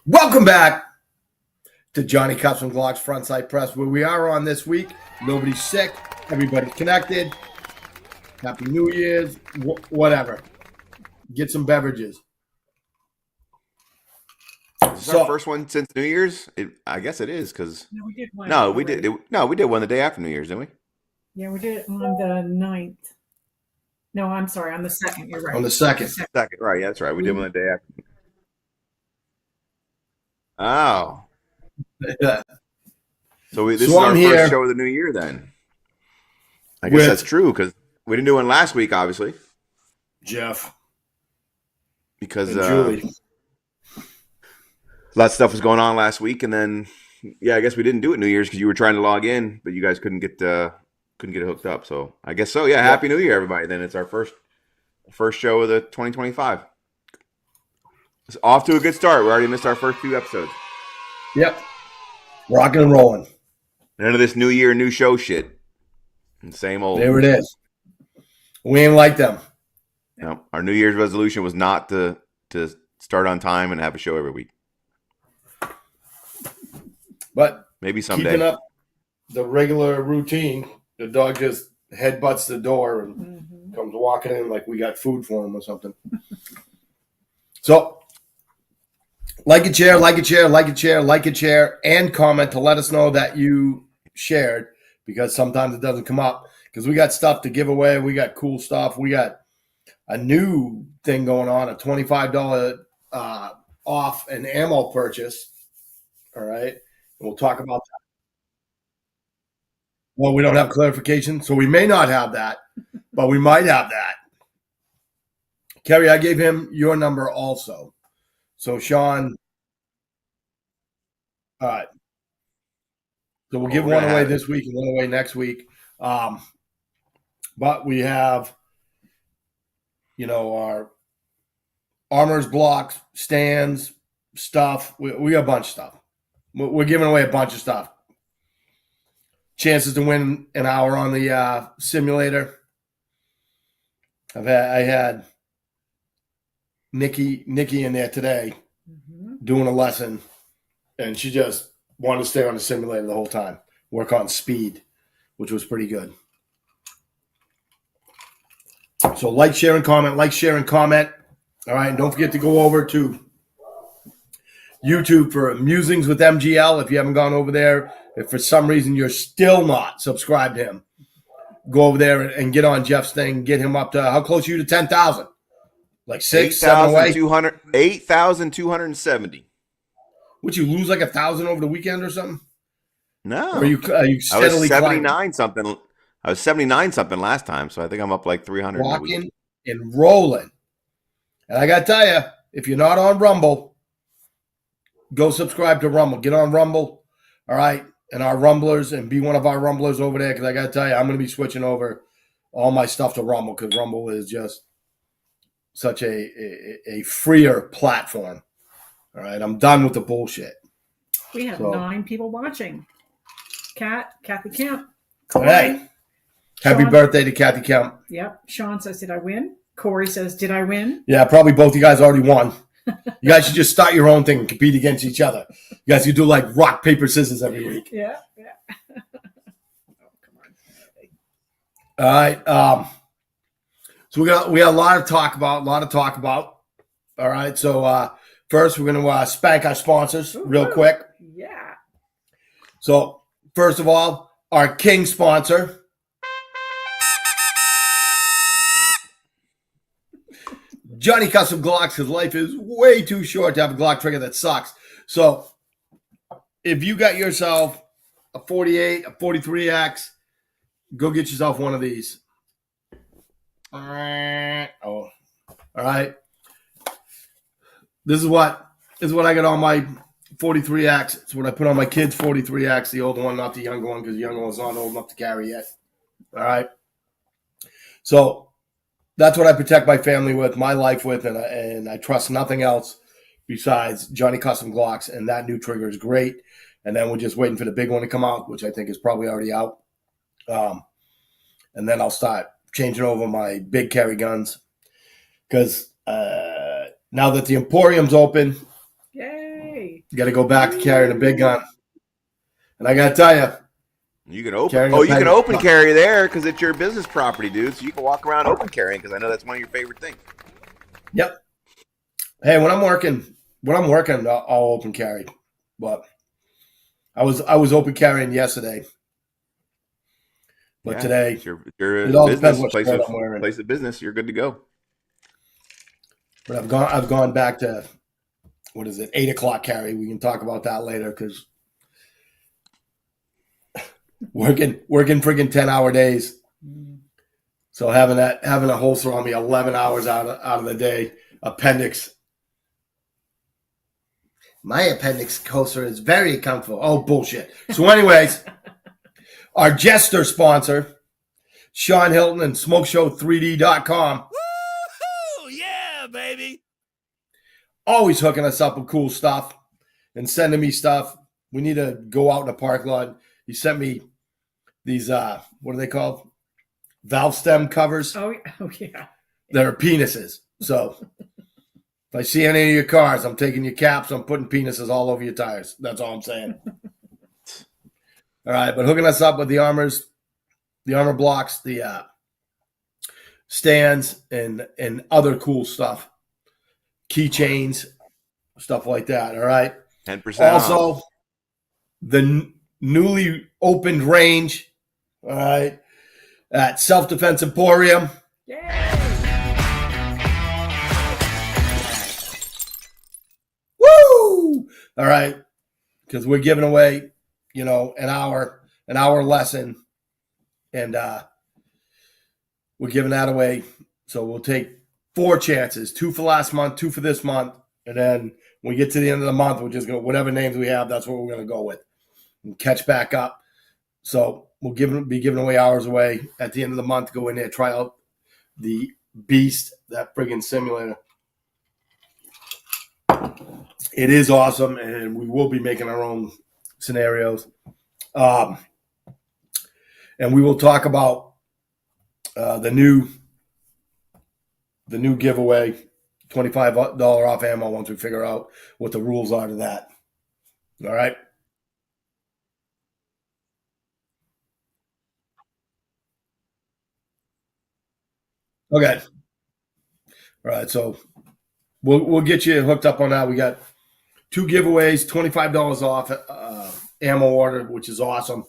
Welcome back to Johnny Custom Glocks Frontside Press, where we are on this week. Nobody's sick. Everybody's connected. Happy New Year's. Whatever. Get some beverages. Is this our first one since New Year's? I guess it is because No, we did one. no, we did. We did one the day after New Year's, didn't we? Yeah, we did it on the 9th. No, I'm sorry, on the 2nd. You're right. On the 2nd. Second, right? Yeah, that's right. We did one the day after. Oh, this is our first show of the new year then. I guess that's true because we didn't do one last week, obviously. Jeff. Because Julie. a lot of stuff was going on last week, and then I guess we didn't do it New Year's because you were trying to log in, but you guys couldn't get it hooked up. So I guess so. Yeah, Happy New Year, everybody. Then it's our first show of the 2025. It's off to a good start. We already missed our first few episodes. Yep. Rocking and rolling. None of this new year, new show shit. And same old. There it is. We ain't like them. No, our New Year's resolution was not to start on time and have a show every week. But maybe someday. Keeping up the regular routine, the dog just headbutts the door and comes walking in like we got food for him or something. So, like a share, and comment to let us know that you shared, because sometimes it doesn't come up because we got stuff to give away. We got cool stuff. We got a new thing going on, a $25 off an ammo purchase. All right. We'll talk about that. Well, we don't have clarification, so we may not have that, but we might have that. Kerry, I gave him your number also. So, Sean, all right. So we'll give one away this week and one away next week. But we have, our armors, blocks, stands, stuff. We got a bunch of stuff. We're giving away a bunch of stuff. Chances to win an hour on the simulator. I had Nikki in there today doing a lesson, and she just wanted to stay on the simulator the whole time, work on speed, which was pretty good. So like, share, and comment. All right, and don't forget to go over to YouTube for Musings with MGL. If you haven't gone over there, if for some reason you're still not subscribed to him, go over there and get on Jeff's thing. Get him up to, how close are you to 10,000? Like 6, 7 away? 8,270. Would you lose like 1,000 over the weekend or something? No. Or are you steadily I was 79 something. I was 79 something last time, so I think I'm up like 300. Walking and rolling. And I got to tell you, if you're not on Rumble, go subscribe to Rumble. Get on Rumble, all right, and our Rumblers, and be one of our Rumblers over there, because I got to tell you, I'm going to be switching over all my stuff to Rumble, because Rumble is just such a freer platform. All right, I'm done with the bullshit. We have 9 people watching. Kathy Kemp. All right. Happy birthday to Kathy Kemp. Yep. Sean says, did I win? Corey says, did I win? Yeah, probably both you guys already won. You guys should just start your own thing and compete against each other. You guys could do like rock, paper, scissors every week. Yeah. Oh, come on. All right. So we got a lot to talk about. All right. So first, we're going to spank our sponsors real quick. Yeah. So first of all, our king sponsor, Johnny Custom Glocks. His life is way too short to have a Glock trigger that sucks. So if you got yourself a 48, a 43X, go get yourself one of these. All right. This is what I got on my 43X. It's what I put on my kid's 43X, the older one, not the younger one, because the younger one's not old enough to carry yet. All right. So that's what I protect my family with, my life with, and I trust nothing else besides Johnny Custom Glocks, and that new trigger is great. And then we're just waiting for the big one to come out, which I think is probably already out. And then I'll start changing over my big carry guns, because now that the Emporium's open, yay! Got to go back to carrying a big gun. And I got to tell you, You can open. Carrying Oh, a you can pen- open carry there because it's your business property, dude. So you can walk around open carrying because I know that's one of your favorite things. yep. Hey, when I'm working, I'll open carry. But I was open carrying yesterday. But today, it's your it all business depends what place shirt of I'm wearing. place of business. You're good to go. But I've gone back to, what is it, 8 o'clock carry. We can talk about that later because working friggin' 10-hour days. So having a holster on me 11 hours out of the day, appendix. My appendix holster is very comfortable. Oh, bullshit. So anyways, our jester sponsor, Sean Hilton and smokeshow3d.com. Woo-hoo! Yeah, baby. Always hooking us up with cool stuff and sending me stuff. We need to go out in the park lot. He sent me these, what are they called? Valve stem covers. Oh yeah. That are penises. So if I see any of your cars, I'm taking your caps. I'm putting penises all over your tires. That's all I'm saying. All right, but hooking us up with the armor blocks, the stands, and other cool stuff, keychains, stuff like that. All right. 10% Also, off. the newly opened range. All right, at Self Defense Emporium. Yay! Woo! All right, because we're giving away, an hour lesson, and we're giving that away. So we'll take 4 chances: 2 for last month, 2 for this month, and then when we get to the end of the month, we're just gonna, whatever names we have, that's what we're gonna go with, and catch back up. So we'll be giving away hours away at the end of the month. Go in there, try out the Beast, that friggin' simulator. It is awesome, and we will be making our own scenarios. And we will talk about the new giveaway, $25 off ammo, once we figure out what the rules are to that. All right. Okay. All right. So we'll get you hooked up on that. We got 2 giveaways, $25 off ammo order, which is awesome.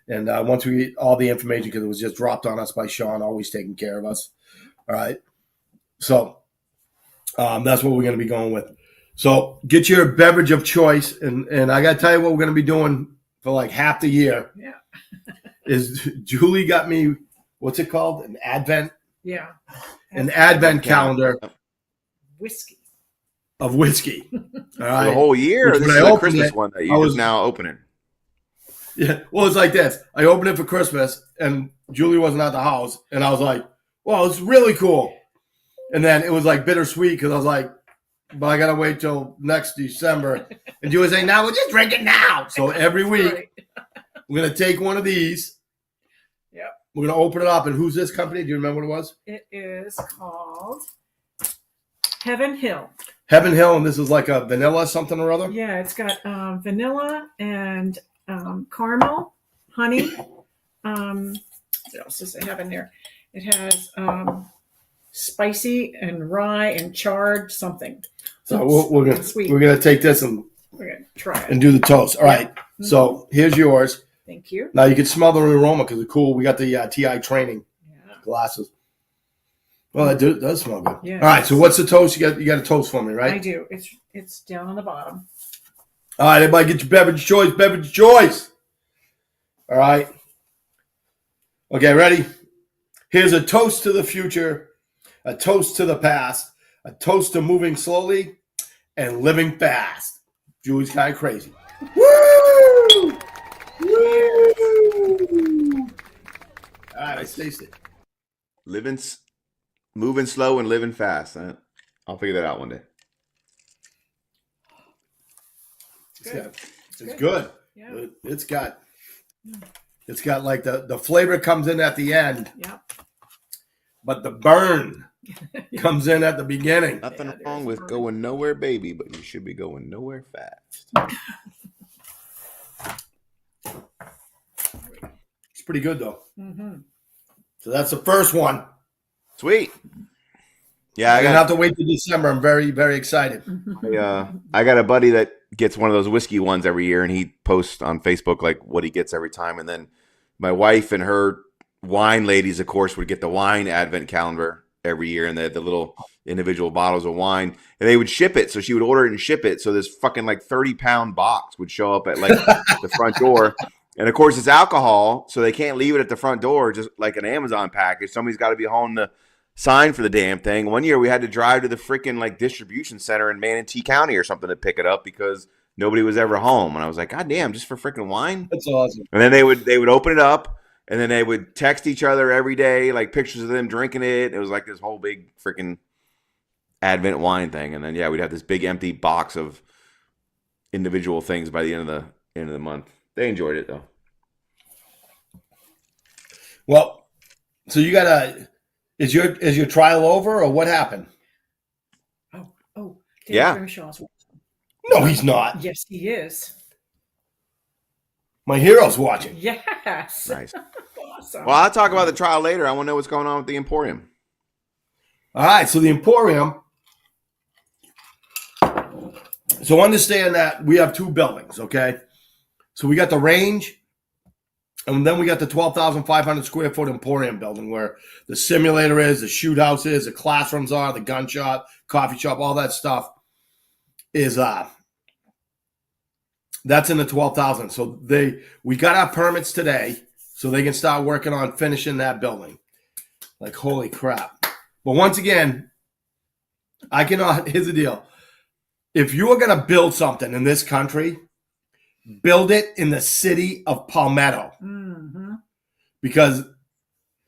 And once we get all the information, because it was just dropped on us by Sean, always taking care of us. All right. So that's what we're going to be going with. So get your beverage of choice. And I got to tell you what we're going to be doing for like half the year. Yeah. Is Julie got me, what's it called? An advent calendar Whiskey. of whiskey. All right. For the whole year? Which This when is I a opened Christmas it, one that I you're was- just now opening. Yeah. Well, it's like this. I opened it for Christmas, and Julie wasn't at the house, and I was like, "Well, it's really cool." And then it was like bittersweet because I was like, "But I gotta wait till next December." And Julie was saying, "Now we'll just drink it now." So every week Right. we're gonna take one of these. Yep. We're gonna open it up. And who's this company? Do you remember what it was? It is called Heaven Hill. Heaven Hill, and this is like a vanilla something or other. Yeah, it's got vanilla and caramel, honey. What else does it have in there? It has spicy and rye and charred something. So we're Sweet. gonna take this and We're gonna try it. do the toast. All right. So here's yours. Thank you. Now you can smell the aroma because it's cool. We got the TI training Yeah. glasses. Well, that does smell good. Yeah. All right. So what's the toast? You got a toast for me, right? I do. It's down on the bottom. All right, everybody, get your beverage choice. Beverage choice. All right. Okay, ready? Here's a toast to the future, a toast to the past, a toast to moving slowly and living fast. Julie's kind of crazy. Woo! Woo! All right, let's taste it. Moving slow and living fast. I'll figure that out one day. It's good. Yeah. It's got like the flavor comes in at the end, Yeah. but the burn comes in at the beginning. Nothing Yeah, there's wrong with bourbon. going nowhere, baby, but you should be going nowhere fast. It's pretty good though. Mm-hmm. So that's the first one. Sweet. Yeah, I'm gonna have to wait till December. I'm very, very excited. I got a buddy that gets one of those whiskey ones every year, and he posts on Facebook like what he gets every time. And then my wife and her wine ladies, of course, would get the wine advent calendar every year, and they had the little individual bottles of wine, and they would ship it. So she would order it and ship it. So this fucking like 30-pound box would show up at like the front door. And of course, it's alcohol, so they can't leave it at the front door, just like an Amazon package. Somebody's got to be home to sign for the damn thing. One year we had to drive to the freaking like distribution center in Manatee County or something to pick it up because nobody was ever home. And I was like, God damn, just for freaking wine? That's awesome. And then they would open it up, and then they would text each other every day, like pictures of them drinking it. It was like this whole big freaking Advent wine thing. And then yeah, we'd have this big empty box of individual things by the end of the month. They enjoyed it though. Well, so you gotta is your trial over or what happened? Oh, David Yeah. Grimshaw's watching. No, he's not. Yes, he is. My hero's watching. Yes. Nice. Awesome. Well, I'll talk about the trial later. I want to know what's going on with the Emporium. All right, so the Emporium. So understand that we have two buildings, okay? So we got the Range, and then we got the 12,500 square foot Emporium building where the simulator is, the shoot house is, the classrooms are, the gun shop, coffee shop, all that stuff is that's in the 12,000. So we got our permits today, so they can start working on finishing that building. Like holy crap! But once again, I cannot. Here's the deal: if you are going to build something in this country, build it in the city of Palmetto, because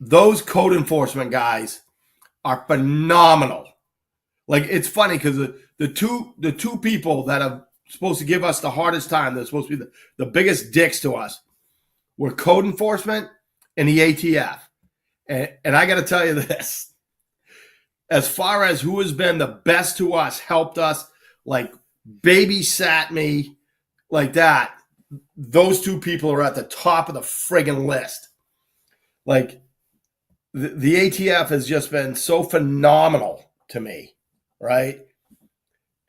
those code enforcement guys are phenomenal. Like it's funny because the two people that are supposed to give us the hardest time, they're supposed to be the biggest dicks to us, were code enforcement and the ATF. And I got to tell you this, as far as who has been the best to us, helped us, like babysat me like that, those two people are at the top of the friggin' list. Like the ATF has just been so phenomenal to me, right?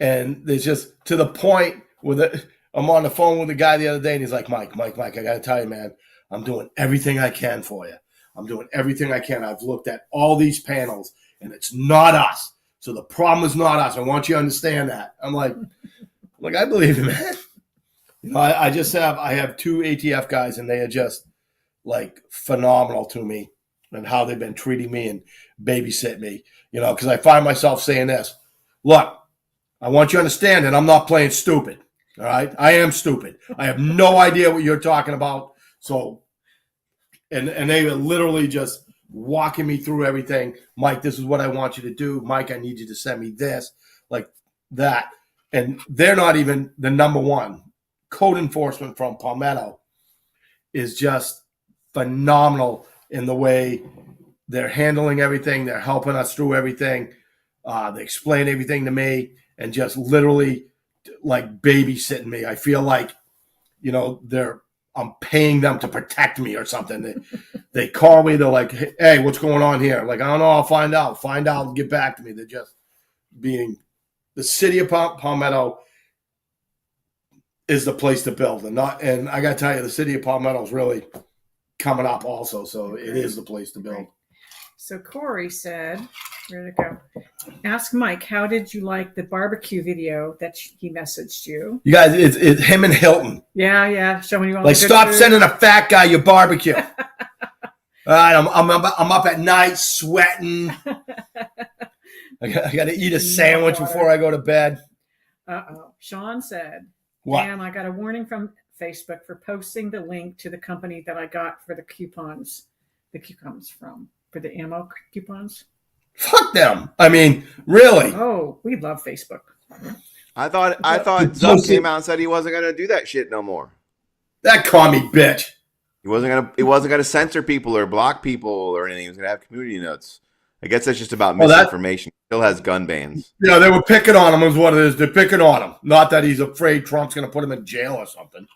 And there's just to the point with I'm on the phone with the guy the other day, and he's like, Mike, I got to tell you, man, I'm doing everything I can for you. I'm doing everything I can. I've looked at all these panels, and it's not us. So the problem is not us. I want you to understand that. I'm like, I believe you, man. You know, I have two ATF guys, and they are just like phenomenal to me and how they've been treating me and babysit me. You know, because I find myself saying this. Look, I want you to understand that I'm not playing stupid. All right, I am stupid. I have no idea what you're talking about. So, and they were literally just walking me through everything. Mike, this is what I want you to do. Mike, I need you to send me this, like that. And they're not even the number one. Code enforcement from Palmetto is just phenomenal in the way they're handling everything. They're helping us through everything. They explain everything to me and just literally like babysitting me. I feel like, you know, I'm paying them to protect me or something. They call me. They're like, hey, what's going on here? Like, I don't know. I'll find out and get back to me. They're just being the city of Palmetto is the place to build, and I got to tell you, the city of Palmetto is really coming up also. So it is the place to build. So Corey said, where'd it go? Ask Mike, how did you like the barbecue video that he messaged you? You guys, it's him and Hilton. Yeah, showing you all Like, the good stop food. sending a fat guy your barbecue. All right, I'm up at night sweating. I got to eat a sandwich before I go to bed. Sean said, What? damn, I got a warning from Facebook for posting the link to the company that I got for the coupons from, for the ammo coupons. Fuck them. I mean, really. Oh, we love Facebook. I thought Zuck came out and said he wasn't gonna do that shit no more. That commie bitch. He wasn't gonna censor people or block people or anything. He was gonna have community notes. I guess that's just about Well, that- misinformation. Still has gun bans. Yeah, they were picking on him is what it is. They're picking on him. Not that he's afraid Trump's going to put him in jail or something.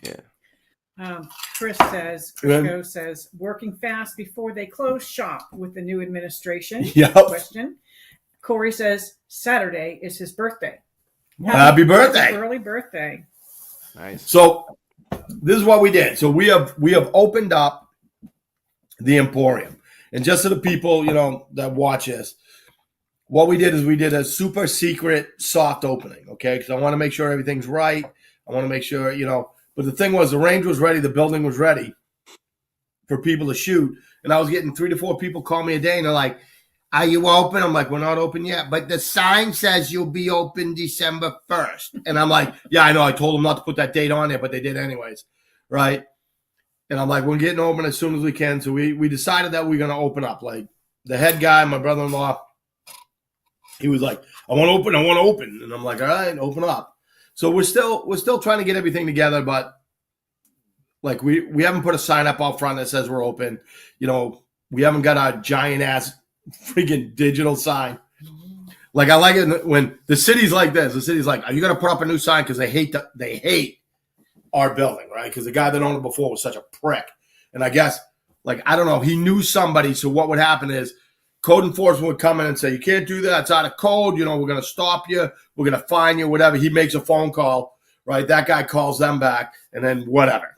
Yeah. Chris says, Good. Crisco says, working fast before they close shop with the new administration. Yep. Question. Corey says, Saturday is his birthday. Well, happy birthday. Early birthday. Nice. So this is what we did. So we have opened up the Emporium. And just to the people, that watch this, what we did is we did a super secret soft opening, okay? Because I want to make sure everything's right. I want to make sure, but the thing was the range was ready, the building was ready for people to shoot. And I was getting 3 to 4 people call me a day and they're like, are you open? I'm like, we're not open yet. But the sign says you'll be open December 1st. And I'm like, yeah, I know. I told them not to put that date on there, but they did anyways. Right. And I'm like, we're getting open as soon as we can. So we decided that we're going to open up. Like the head guy, my brother-in-law, he was like, I want to open. And I'm like, all right, open up. So we're still trying to get everything together, but like we haven't put a sign up out front that says we're open. We haven't got our giant ass freaking digital sign. Like I like it when the city's like this. The city's like, are you going to put up a new sign? Because they hate our building, right? Because the guy that owned it before was such a prick. And I guess, I don't know, he knew somebody. So what would happen is code enforcement would come in and say, you can't do that. It's out of code. We're going to stop you. We're going to fine you, whatever. He makes a phone call, right? That guy calls them back and then whatever.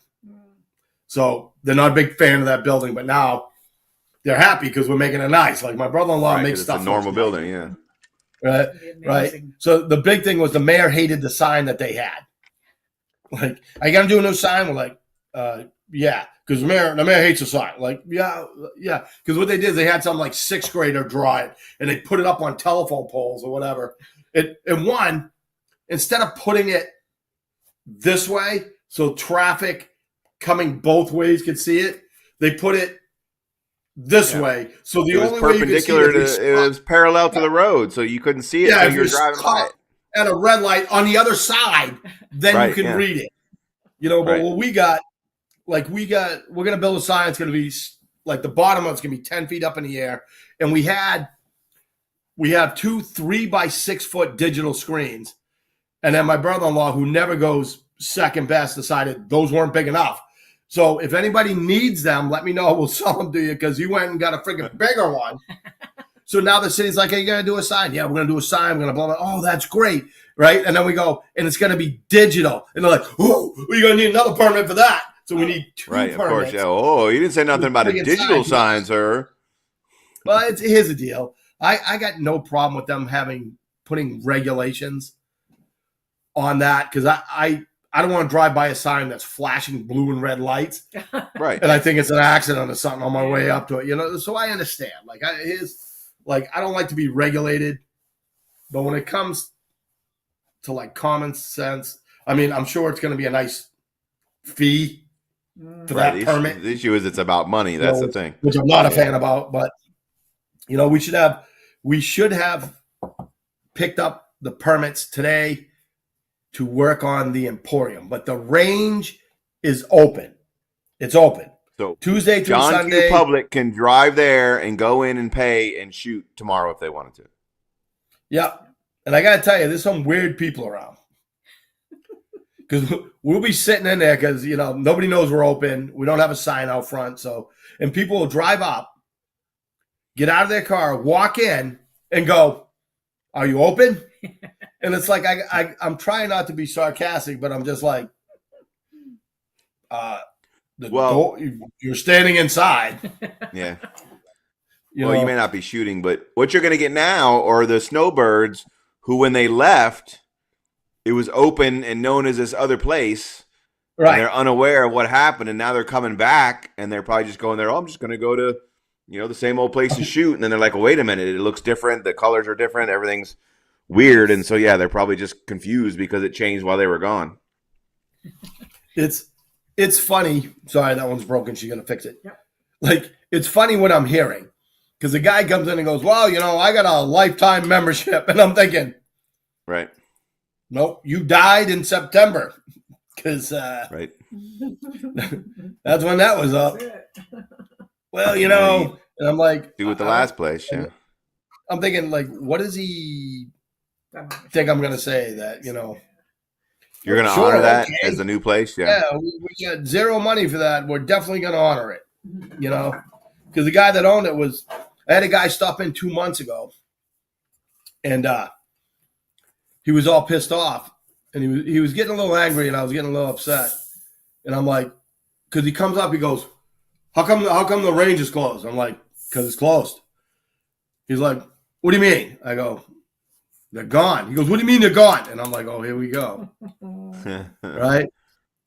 So they're not a big fan of that building, but now they're happy because we're making it nice. Like my brother-in-law makes stuff. It's a normal building, yeah. Right. So the big thing was the mayor hated the sign that they had. Like, are you gonna do a new sign? We're like, yeah, because the mayor hates the sign. Like, yeah. Because what they did is they had some 6th grader draw it and they put it up on telephone poles or whatever. And instead of putting it this way so traffic coming both ways could see it, they put it this way. So the only way you could see it was parallel to the road, so you couldn't see it until you were driving by it. At a red light on the other side, then you can read it. But what we got, we're going to build a sign. It's going to be the bottom of it's going to be 10 feet up in the air. And we have 2 3 by 6 foot digital screens. And then my brother-in-law, who never goes second best, decided those weren't big enough. So if anybody needs them, let me know. We'll sell them to you because you went and got a freaking bigger one. So now the city's like, hey, you going to do a sign? Yeah, we're going to do a sign. We're going to blah, blah. Oh, that's great. Right. And then we go, and it's going to be digital. And they're like, oh, you're going to need another permit for that. So we need 2 permits. Of course. Yeah. Oh, you didn't say nothing about a digital sign, sir. Well, here's the deal. I got no problem with them putting regulations on that because I don't want to drive by a sign that's flashing blue and red lights. Right. And I think it's an accident or something on my way up to it. So I understand. I don't like to be regulated, but when it comes to common sense, I mean, I'm sure it's going to be a nice fee for that permit. The issue is it's about money. That's the thing. Which I'm not a fan about, but we should have picked up the permits today to work on the Emporium, but the range is open. It's open. So Tuesday through John Sunday. Q. Public can drive there and go in and pay and shoot tomorrow if they wanted to. Yeah. And I got to tell you, there's some weird people around. Because we'll be sitting in there because, nobody knows we're open. We don't have a sign out front. And people will drive up, get out of their car, walk in, and go, are you open? And it's like, I'm trying not to be sarcastic, but I'm just like, door, you're standing inside. Yeah. You may not be shooting, but what you're going to get now are the snowbirds who, when they left, it was open and known as this other place. Right. And they're unaware of what happened, and now they're coming back, and they're probably just going there, I'm just going to go to, the same old place to shoot. And then they're like, well, wait a minute, it looks different. The colors are different. Everything's weird. And so, they're probably just confused because it changed while they were gone. It's funny. Sorry, that one's broken. She's going to fix it. Yep. It's funny what I'm hearing. Because the guy comes in and goes, well, I got a lifetime membership. And I'm thinking, right. Nope, you died in September. Because right. That's when that was up. Well, And I'm like, Do with the last place, yeah. I'm thinking, like, what does he think I'm going to say that, You're going to Sure, honor that okay. as the new place? Yeah. Yeah, we got zero money for that. We're definitely going to honor it, because the guy that owned it I had a guy stop in 2 months ago, and he was all pissed off, and he was getting a little angry, and I was getting a little upset, and I'm like, because he comes up, he goes, how come the range is closed? I'm like, because it's closed. He's like, what do you mean? I go, they're gone. He goes, what do you mean they're gone? And I'm like, oh, here we go. Right?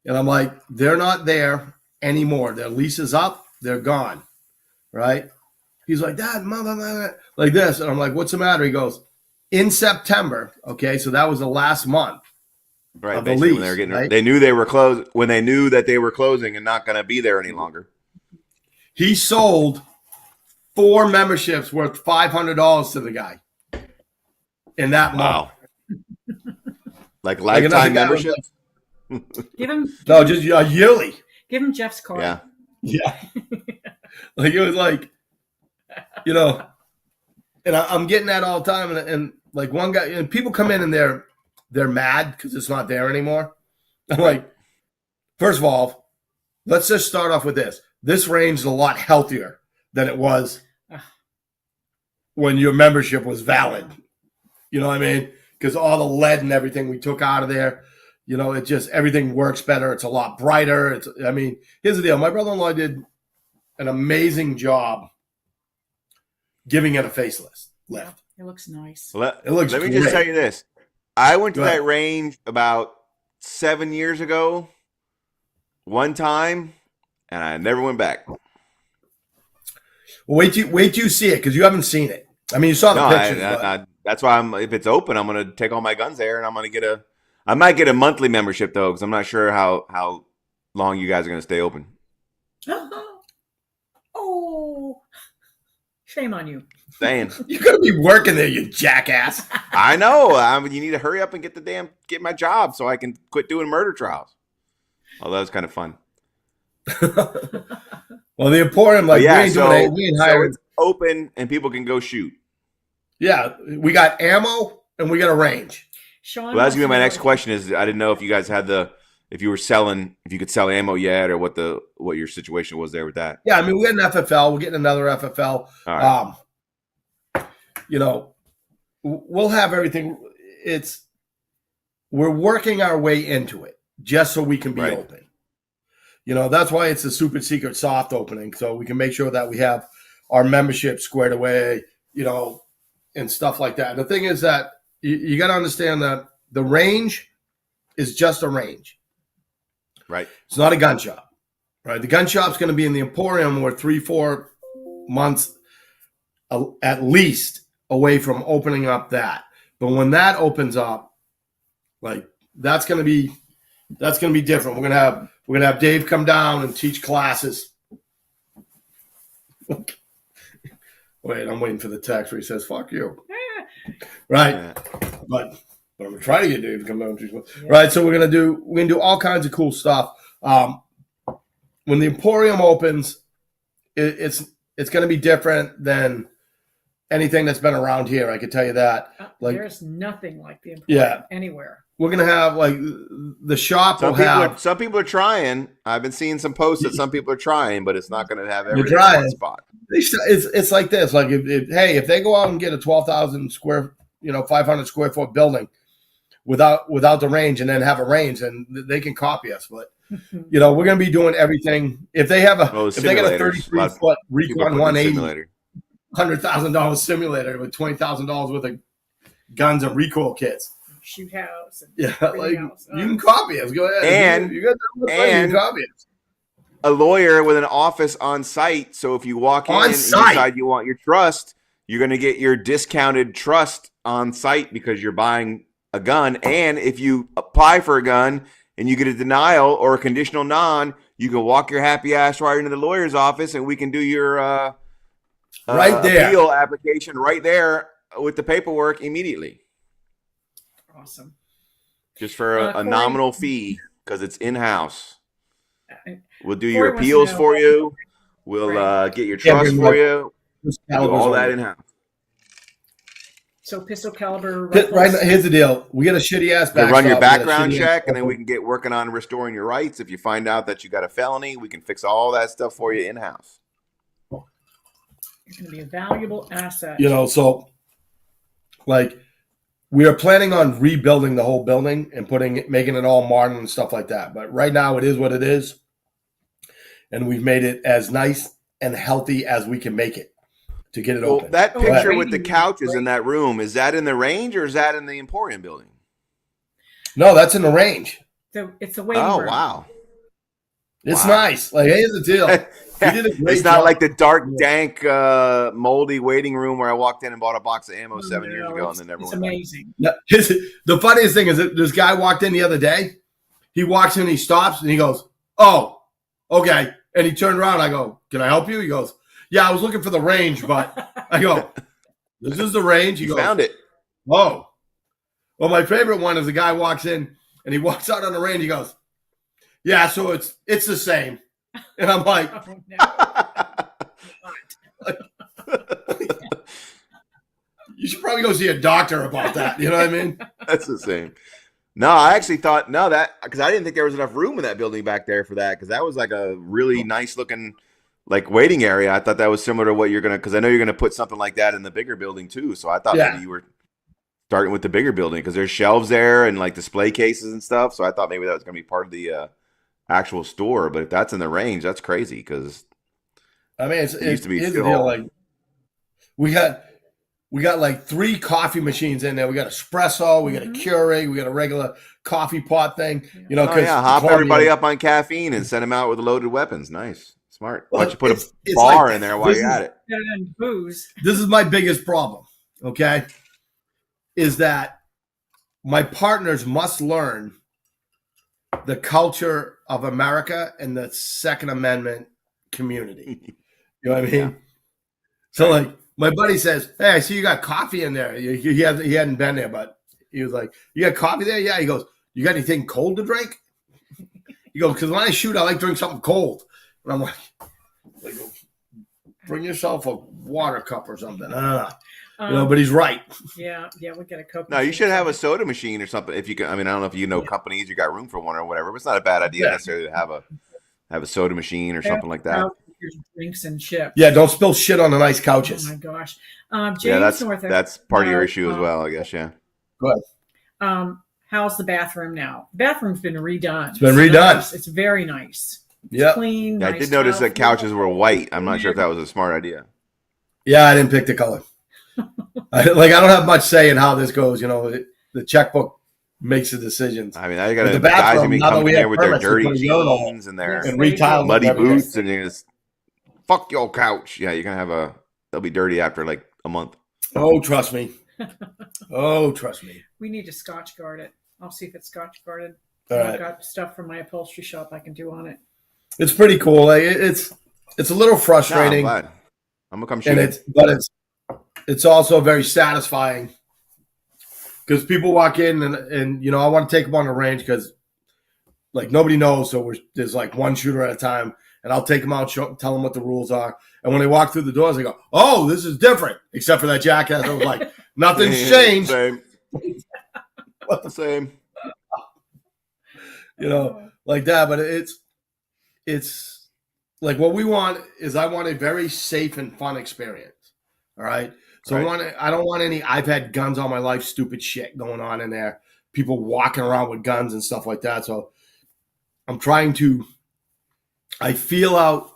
And I'm like, they're not there anymore. Their lease is up. They're gone. Right? He's like, Dad, mother, like this. And I'm like, what's the matter? He goes, in September. Okay. So that was the last month. Right. Of the Basically, lease, when they were getting, right? they knew they were closed when they knew that they were closing and not going to be there any longer. He sold 4 memberships worth $500 to the guy in that month. Wow. Like lifetime membership? Give him No, just yearly. give him Jeff's card. Yeah. Yeah. Like it was like, and I'm getting that all the time. And like one guy, and people come in and they're mad because it's not there anymore. I'm like, first of all, let's just start off with this. This range is a lot healthier than it was when your membership was valid. You know what I mean? Because all the lead and everything we took out of there, it just, everything works better. It's a lot brighter. Here's the deal. My brother-in-law did an amazing job giving it a facelift. It looks nice. Let It looks me great. just tell you this. I went to Go ahead. that range about 7 years ago, one time, and I never went back. Well, wait till you see it, because you haven't seen it. I mean, you saw the No, pictures. that's why if it's open, I'm going to take all my guns there, and I might get a monthly membership though, because I'm not sure how long you guys are going to stay open. Oh, shame on you. Saying, You're going to be working there, you jackass. I know. You need to hurry up and get my job so I can quit doing murder trials. Oh, that was kind of fun. Well, the Emporium, But we ain't doing it. We ain't so hiring. it's open and people can go shoot. Yeah, we got ammo and we got a range. Sean, Well, that's gonna be my next question. Is I didn't know if you guys had if you could sell ammo yet, or what your situation was there with that. Yeah, I mean, we got an FFL. We're getting another FFL. All right. We'll have everything. We're working our way into it just so we can be Right. open. That's why it's a super secret soft opening, so we can make sure that we have our membership squared away, and stuff like that. The thing is that you got to understand that the range is just a range. Right. It's not a gun shop, right? The gun shop's going to be in the Emporium. We're 3-4 months at least away from opening up that. But when that opens up, that's going to be different. We're going to have Dave come down and teach classes. Wait, I'm waiting for the text where he says, fuck you. Right. Yeah. But I'm going to try to get Dave to come down and teach classes. Right. So we're going to do all kinds of cool stuff. When the Emporium opens, it's going to be different than anything that's been around here. I can tell you that. There's nothing like the Emporium anywhere. We're going to have the shop Some people are trying. I've been seeing some posts that some people are trying, but it's not going to have everything in one spot. It's like this. Like if they go out and get a 12,000 square, 500 square foot building without the range, and then have a range, and they can copy us. But we're going to be doing everything. If they have if they got a 33 foot Recon 180, $100,000 simulator with $20,000 worth of guns and recoil kits. Shoot house. You can copy us. Go ahead. And you got that you can copy us. A lawyer with an office on site. So if you walk in and decide you want your trust, you're going to get your discounted trust on site because you're buying a gun. And if you apply for a gun and you get a denial or a conditional non, you can walk your happy ass right into the lawyer's office and we can do your right there appeal application right there with the paperwork immediately. Awesome. Just for a nominal fee because it's in-house. We'll do Corey your appeals for you. We'll get your trust for you. We do all that in house. So pistol caliber Right rifles. now, here's the deal: we get a shitty ass They backstop. run your we get a background shitty check, ass and then we can get working on restoring your rights. If you find out that you got a felony, we can fix all that stuff for you in house. You're going to be a valuable asset. You know, so like we are planning on rebuilding the whole building and making it all modern and stuff like that. But right now, it is what it is, and we've made it as nice and healthy as we can make it to get it Well, open. that Oh, picture right. with the couches in that room, is that in the range or is that in the Emporium building? No, that's in the range. It's a waiting Oh, room. wow. It's Wow. nice. Like, here's the deal. You did a great It's not job. like the dark, dank, moldy waiting room where I walked in and bought a box of ammo 7 years ago and then never It's went back. amazing. No, the funniest thing is that this guy walked in the other day. He walks in, he stops, and he goes, "Oh, okay." And he turned around. I go, "Can I help you?" He goes, "Yeah, I was looking for the range, but..." I go, "This is the range." He You goes, found it. "Oh." Well, my favorite one is the guy walks in and he walks out on the range. He goes, "Yeah, so it's the same." And I'm like, Oh, no. "You should probably go see a doctor about that." You know what I mean? That's the same. No, I actually thought because I didn't think there was enough room in that building back there for that, because that was like a really nice looking like waiting area. I thought that was similar to what you're gonna, because I know you're gonna put something like that in the bigger building too. So I thought maybe you were starting with the bigger building because there's shelves there and like display cases and stuff. So I thought maybe that was gonna be part of the actual store. But if that's in the range, that's crazy because I mean, it used to be here's the still- deal. Like, we got like 3 coffee machines in there. We got espresso, we got a Keurig, we got a regular coffee pot thing. You know, oh because yeah, hop everybody up on caffeine and send them out with loaded weapons. Nice, smart. Why don't you put It's a bar like- in there while you're at it? And booze. This is my biggest problem. Okay, is that my partners must learn the culture of America and the Second Amendment community. You know what I mean? Yeah. So like my buddy says, "Hey, I see you got coffee in there." He hadn't been there, but he was like, "You got coffee there?" Yeah. He goes, "You got anything cold to drink?" He goes, "Because when I shoot, I like to drink something cold." And I'm like, "Bring yourself a water cup or something." You know, but he's right. Yeah, we get a Coke. No, you should have a soda machine or something if you can. I mean, I don't know if you know companies, you got room for one or whatever, but it's not a bad idea necessarily to have a soda machine or something like that. Drinks and chips. Yeah, don't spill shit on the nice couches. Oh my gosh. James Yeah, Northup, that's part of your issue as well, I guess. Yeah. Go ahead. How's the bathroom now? The bathroom's been redone. It's been redone. Nice. It's very nice. Yeah. Clean. Yeah, I nice did notice tile that couches floor. were white. I'm not sure if that was a smart idea. Yeah, I didn't pick the color. I don't have much say in how this goes. You know, the checkbook makes the decisions. I mean, I got But the the guys bathroom, gonna be now that coming we in there have with their permits, we dirty put a urinal jeans and their Yes. and retile muddy everything. boots, and you just fuck your couch. Yeah, you're gonna they'll be dirty after like a month. Oh, trust me. Oh, trust me. We need to Scotch guard it. I'll see if it's Scotch guarded. All I've right. got stuff from my upholstery shop I can do on it. It's pretty cool. Like, it's a little No, I'm frustrating, glad. I'm gonna come shoot. and it's also very satisfying because people walk in and you know, I want to take them on the range because like nobody knows, so there's like one shooter at a time, and I'll take them out, tell them what the rules are, and when they walk through the doors, they go, "Oh, this is different," except for that jackass. I was like, "Nothing's changed." Same. Same. You know, like that. But it's like what we want is I want a very safe and fun experience. All right. So Right. I don't want any I've had guns all my life, stupid shit going on in there. People walking around with guns and stuff like that. So I'm trying to I feel out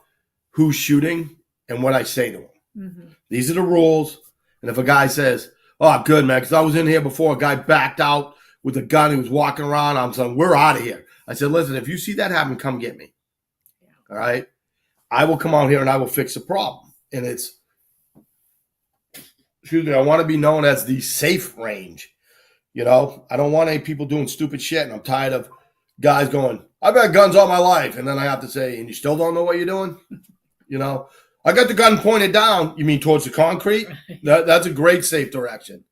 who's shooting and what I say to them. Mm-hmm. These are the rules. And if a guy says, "Oh, good, man," because I was in here before, a guy backed out with a gun. He was walking around. I'm saying, "We're out of here." I said, "Listen, if you see that happen, come get me." Yeah. All right? I will come out here and I will fix the problem. And I want to be known as the safe range. You know, I don't want any people doing stupid shit. And I'm tired of guys going, "I've had guns all my life." And then I have to say, "And you still don't know what you're doing?" You know, I got the gun pointed down. You mean towards the concrete? That's a great safe direction.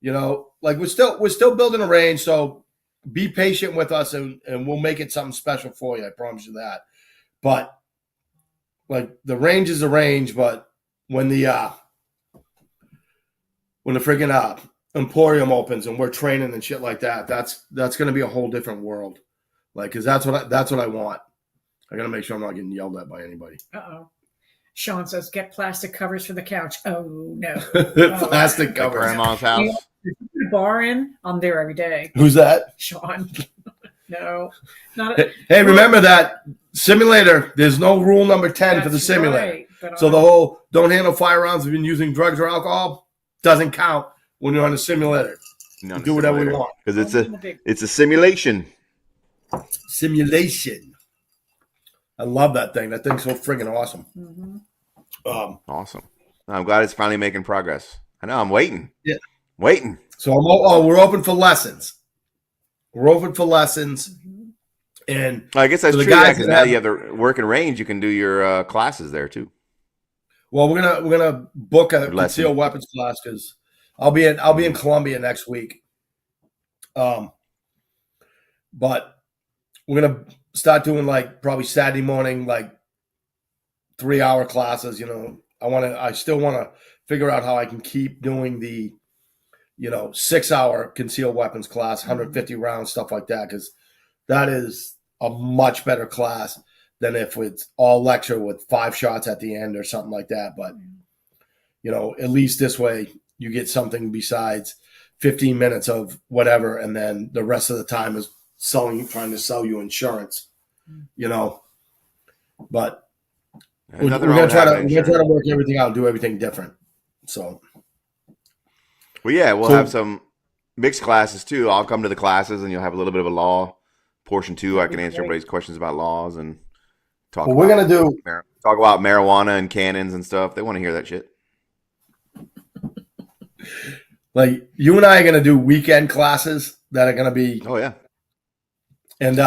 You know, like we're still building a range, so be patient with us and we'll make it something special for you. I promise you that. But like the range is a range, but when the friggin' Emporium opens and we're training and shit like that, that's gonna be a whole different world. Like, cause that's what I want. I gotta make sure I'm not getting yelled at by anybody. Uh-oh. Sean says, get plastic covers for the couch. Oh, no. Plastic Like covers. grandma's house. You put a bar in, I'm there every day. Who's that? Sean. No. Not Hey, remember that simulator, there's no rule number 10 for the that's simulator. right, but So the whole don't handle firearms if you've been using drugs or alcohol doesn't count when you're on a simulator. No, Do whatever we want. because it's a simulation. Simulation. I love that thing. That thing's so friggin' awesome. Mm-hmm. Awesome. I'm glad it's finally making progress. I know. I'm waiting. Yeah. Waiting. So we're open for lessons. We're open for lessons. Mm-hmm. And I guess that's for the true. guys Because that now have- you have the working range. You can do your classes there too. well, we're gonna book a Good lesson. concealed weapons class because I'll be in Columbia next week. But we're gonna start doing like probably Saturday morning, like 3-hour classes. You know, I still want to figure out how I can keep doing the, 6-hour concealed weapons class, 150 rounds, stuff like that, because that is a much better class than if it's all lecture with 5 shots at the end or something like that. But, at least this way you get something besides 15 minutes of whatever, and then the rest of the time is trying to sell you insurance, But we're gonna try to work everything out and do everything different. So, Well, yeah, we'll have some mixed classes too. I'll come to the classes, and you'll have a little bit of a law portion too. I can answer everybody's questions about laws and talk. What we're gonna do? Talk about marijuana and cannons and stuff. They want to hear that shit. Like, you and I are gonna do weekend classes that are gonna be. Oh yeah. And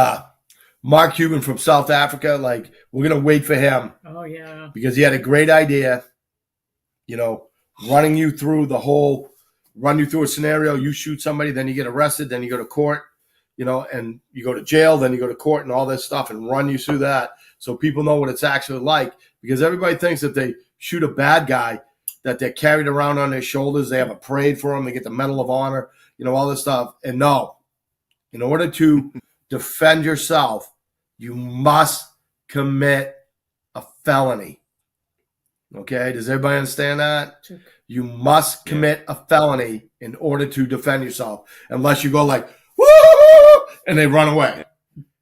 Mark Cuban from South Africa, like, we're gonna wait for him Oh, yeah. because he had a great idea. Run you through a scenario. You shoot somebody, then you get arrested, then you go to court, and you go to jail, then you go to court, and all this stuff, and run you through that so people know what it's actually like. Because everybody thinks that they shoot a bad guy, that they're carried around on their shoulders. They have a parade for them. They get the Medal of Honor, all this stuff. And no, in order to defend yourself, you must commit a felony. Okay? Does everybody understand that? You must commit a felony in order to defend yourself, unless you go like, woo, and they run away.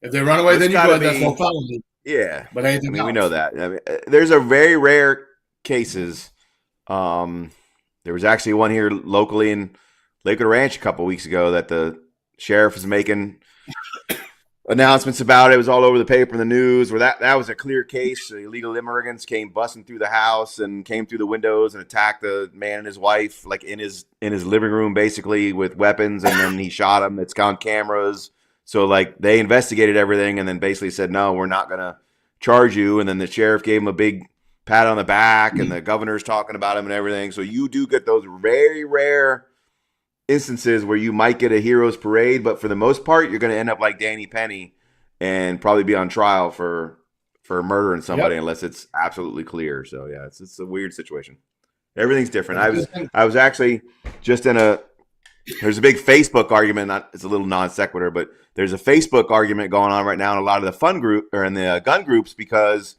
If they run away, then you're good. That's no felony. Yeah. But anything else. We know that. There's a very rare cases. There was actually one here locally in Lakewood Ranch a couple of weeks ago that the sheriff was making announcements about. It was all over the paper and the news, where that was a clear case. Illegal immigrants came busting through the house and came through the windows and attacked the man and his wife, like in his living room, basically with weapons, and then he shot him. It's on cameras. So like they investigated everything and then basically said, no, we're not gonna charge you. And then the sheriff gave him a big pat on the back, and the governor's talking about him and everything. So you do get those very rare instances where you might get a hero's parade, but for the most part, you're going to end up like Danny Penny and probably be on trial for murdering somebody unless it's absolutely clear. So yeah, it's a weird situation. Everything's different. I was actually just there's a big Facebook argument. It's a little non sequitur, but there's a Facebook argument going on right now in a lot of the in the gun groups, because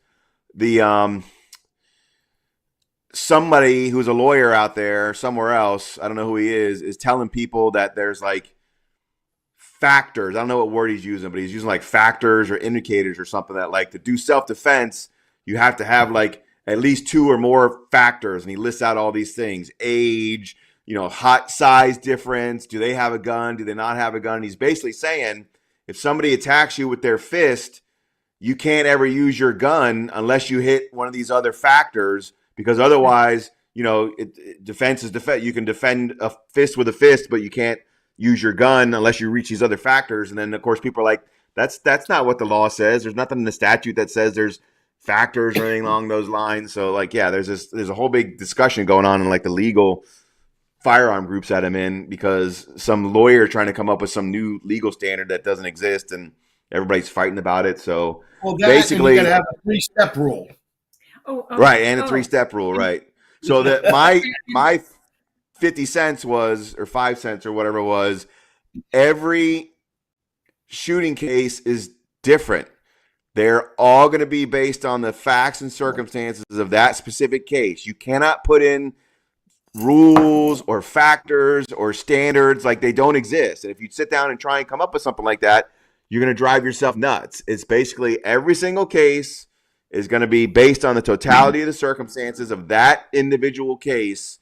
the somebody who's a lawyer out there somewhere else, I don't know who he is telling people that there's like factors. I don't know what word he's using, but he's using like factors or indicators or something that, like, to do self-defense, you have to have like at least 2 or more factors. And he lists out all these things: age, hot size difference. Do they have a gun? Do they not have a gun? And he's basically saying, if somebody attacks you with their fist, you can't ever use your gun unless you hit one of these other factors. Because otherwise, defense is defense. You can defend a fist with a fist, but you can't use your gun unless you reach these other factors. And then, of course, people are like, that's not what the law says. There's nothing in the statute that says there's factors or anything along those lines. So, like, yeah, there's a whole big discussion going on in like the legal firearm groups that I'm in, because some lawyer trying to come up with some new legal standard that doesn't exist, and everybody's fighting about it. So basically, you got to have a 3-step rule. Oh, right, and a 3-step rule, right? So that my 50 cents was, or 5 cents or whatever it was, every shooting case is different. They're all going to be based on the facts and circumstances of that specific case. You cannot put in rules or factors or standards, like they don't exist. And if you sit down and try and come up with something like that, you're going to drive yourself nuts. It's basically every single case is going to be based on the totality of the circumstances of that individual case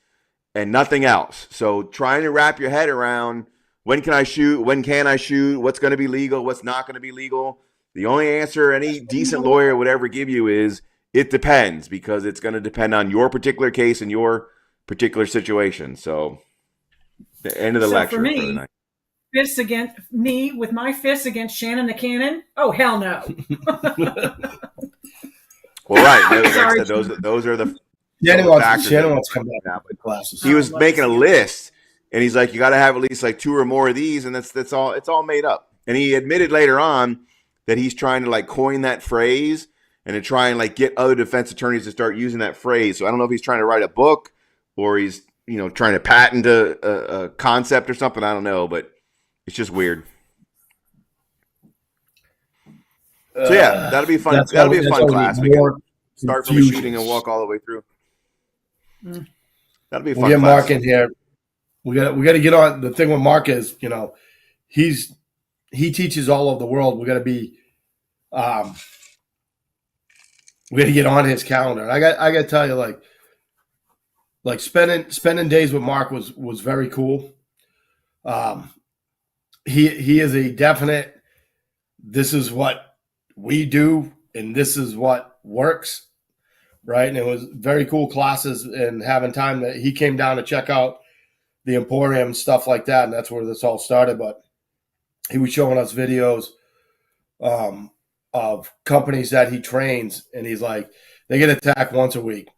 and nothing else. So trying to wrap your head around when can I shoot, when can I shoot, what's going to be legal, what's not going to be legal. The only answer any decent lawyer would ever give you is it depends, because it's going to depend on your particular case and your particular situation. So the end of the lecture for me, for the night. Fists against me with my fists against Shannon the Cannon. Oh, hell no. Well, right. Sorry. Those are the Shannon wants to come back now. to classes. He was making a list, and he's like, you got to have at least like 2 or more of these, and that's all. It's all made up. And he admitted later on that he's trying to like coin that phrase and to try and like get other defense attorneys to start using that phrase. So I don't know if he's trying to write a book or he's trying to patent a concept or something. I don't know, but it's just weird. So yeah, that'll be fun. That'll be a fun class. We can start from the shooting and walk all the way through. That'll be a fun. We'll get class. Mark in here. We got to get on. The thing with Mark is, he teaches all over the world. We got to be, we got to get on his calendar. And I got to tell you, like spending days with Mark was very cool. He is a definite. This is what we do, and this is what works, right? And it was very cool classes, and having time that he came down to check out the Emporium, stuff like that, and that's where this all started. But he was showing us videos of companies that he trains, and he's like, they get attacked once a week.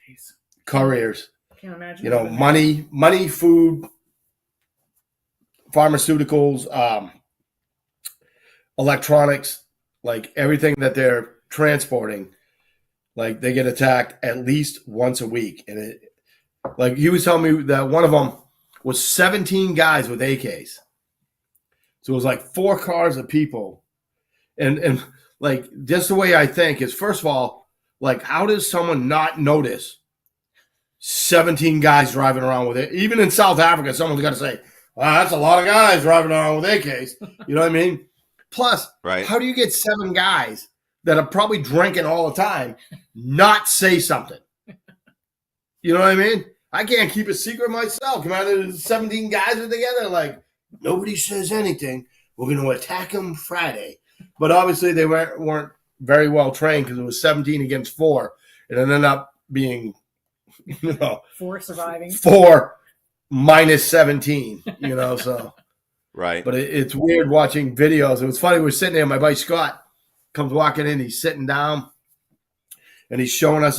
Jeez. Couriers, Can't imagine. money, food, pharmaceuticals, electronics, like everything that they're transporting, like they get attacked at least once a week. And like he was telling me that one of them was 17 guys with AKs. So it was like 4 cars of people. And like, just the way I think is, first of all, like, how does someone not notice 17 guys driving around with it? Even in South Africa, someone's got to say, wow, that's a lot of guys driving around with AKs. You know what I mean? Plus, right. How do you get 7 guys that are probably drinking all the time not say something? You know what I mean? I can't keep a secret myself. Come out, there's 17 guys are together, like, nobody says anything. We're going to attack them Friday. But obviously they weren't very well trained, because it was 17 against 4. And it ended up being, 4 surviving. 4 minus 17, so. Right. But it's weird watching videos. It was funny. We're sitting there. My buddy Scott comes walking in. He's sitting down, and he's showing us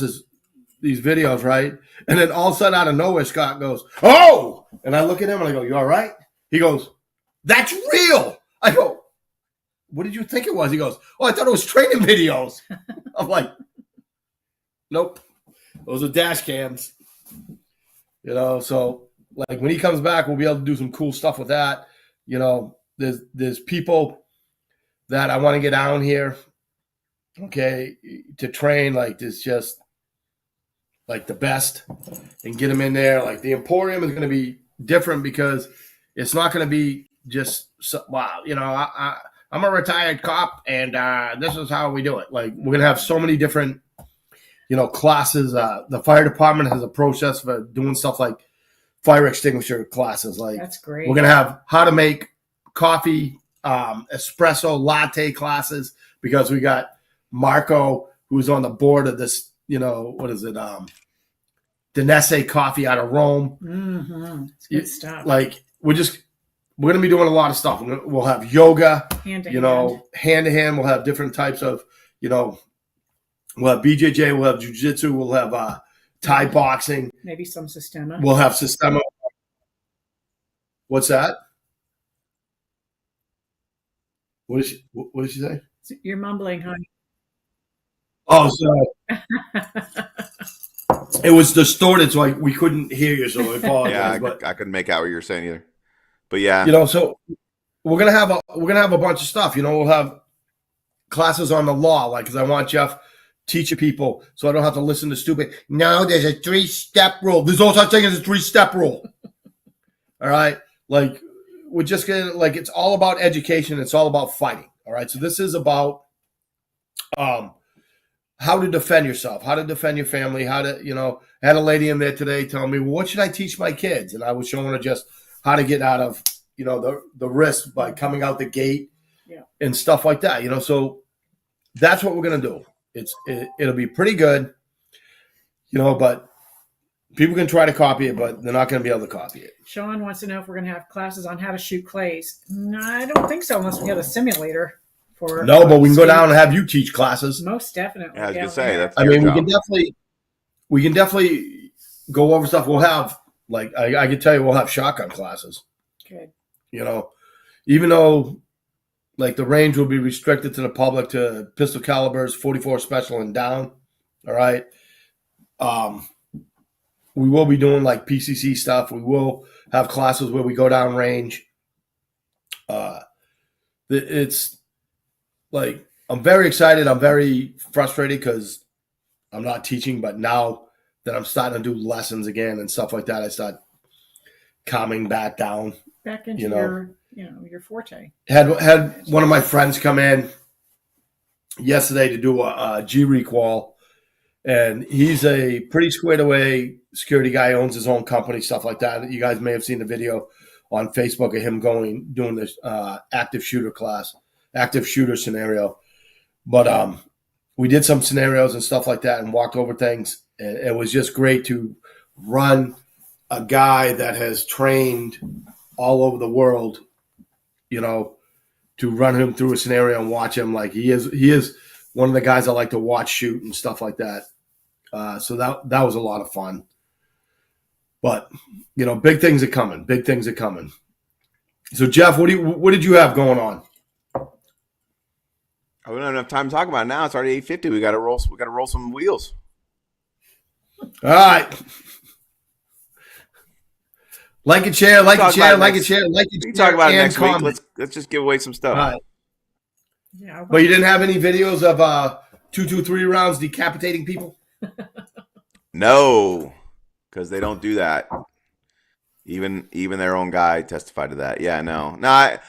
these videos, right? And then all of a sudden, out of nowhere, Scott goes, "Oh!" And I look at him and I go, "You all right?" He goes, "That's real." I go, "What did you think it was?" He goes, "Oh, I thought it was training videos." I'm like, "Nope, those are dash cams." So like when he comes back, we'll be able to do some cool stuff with that. There's people that I want to get down here, okay, to train. Like, this just like the best, and get them in there. Like, the Emporium is going to be different, because it's not going to be just, wow, I'm a retired cop, and this is how we do it. Like, we're going to have so many different, classes. The fire department has approached us for doing stuff like fire extinguisher classes. Like, that's great. We're going to have how to make coffee, espresso latte classes, because we got Marco, who's on the board of this, what is it? Danese coffee out of Rome. Mm-hmm. It's good stuff. Like, we're going to be doing a lot of stuff. We'll have yoga, hand to hand. We'll have different types of, we'll have BJJ, we'll have jiu-jitsu, we'll have Thai boxing. Maybe some Systema. We'll have Systema. What's that? What did she say? You're mumbling, honey. Oh, sorry. It was distorted, so we couldn't hear you. So I apologize. Yeah, but I couldn't make out what you were saying either. But yeah, so we're gonna have a bunch of stuff. We'll have classes on the law, like, because I want Jeff teaching people, so I don't have to listen to stupid. No, there's a 3-step rule. There's no such thing as a 3-step rule. All right, like we're just gonna it's all about education. It's all about fighting. All right, so this is about how to defend yourself, how to defend your family, how to I had a lady in there today telling me, well, what should I teach my kids? And I was showing her just how to get out of the risk by coming out the gate and stuff like that. So that's what we're gonna do. It'll be pretty good, but people can try to copy it, but they're not going to be able to copy it. Sean wants to know if we're going to have classes on how to shoot clays. No, I don't think so, unless we have a simulator for. No, but we can go down and have you teach classes. Most definitely. I was gonna say that's. I mean, we can definitely go over stuff. We'll have I can tell you, we'll have shotgun classes. Good. Even though the range will be restricted to the public to pistol calibers 44 special and down. All right. We will be doing PCC stuff. We will have classes where we go down range. It's I'm very excited. I'm very frustrated because I'm not teaching, but now that I'm starting to do lessons again and stuff like that, I start calming back down. Back into your forte. Had one of my friends come in yesterday to do a G recall, and he's a pretty squared away security guy, owns his own company, stuff like that. You guys may have seen the video on Facebook of him doing this active shooter scenario. But we did some scenarios and stuff like that and walked over things. And it was just great to run a guy that has trained all over the world, to run him through a scenario and watch him. He is one of the guys I like to watch shoot and stuff like that. So that was a lot of fun. But big things are coming. Big things are coming. So Jeff, what did you have going on? We don't have enough time to talk about it now. It's already 8:50. We got to roll some wheels. All right. Like and share. We can talk about it next week. Let's just give away some stuff. All right. Yeah. But you didn't have any videos of 223 rounds decapitating people? No, because they don't do that. Even their own guy testified to that. Yeah, no. I